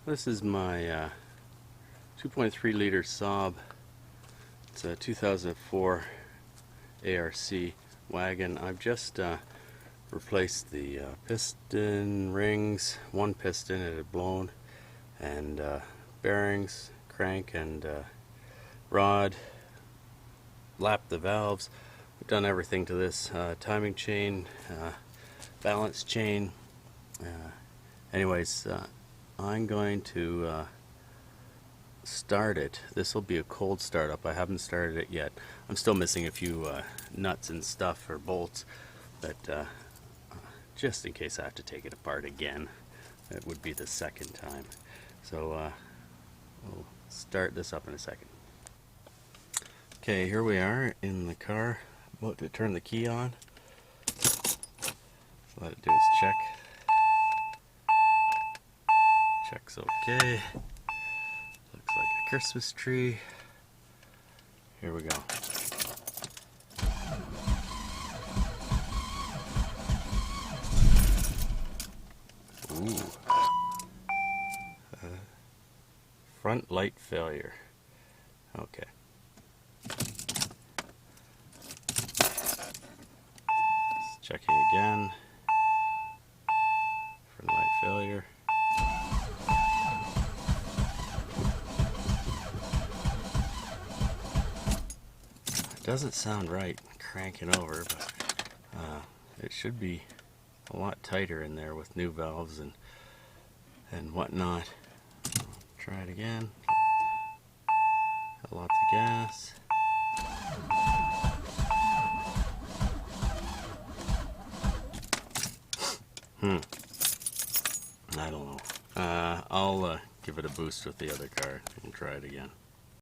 This is my 2.3 liter Saab. It's a 2004 ARC wagon. I've just replaced the piston rings. One piston it had blown, and bearings, crank, and rod. Lapped the valves. We've done everything to this. Timing chain, balance chain. Anyways, I'm going to start it. This will be a cold startup. I haven't started it yet. I'm still missing a few nuts and stuff or bolts, but just in case I have to take it apart again. It would be the second time. So we'll start this up in a second. Okay, here we are in the car, about to turn the key on. Let it do its check. Check's okay. Looks like a Christmas tree. Here we go. Ooh. Front light failure. Okay. Checking again. Front light failure. Doesn't sound right cranking over, but it should be a lot tighter in there with new valves and whatnot. Try it again. Got lots of gas. I don't know. I'll give it a boost with the other car and try it again.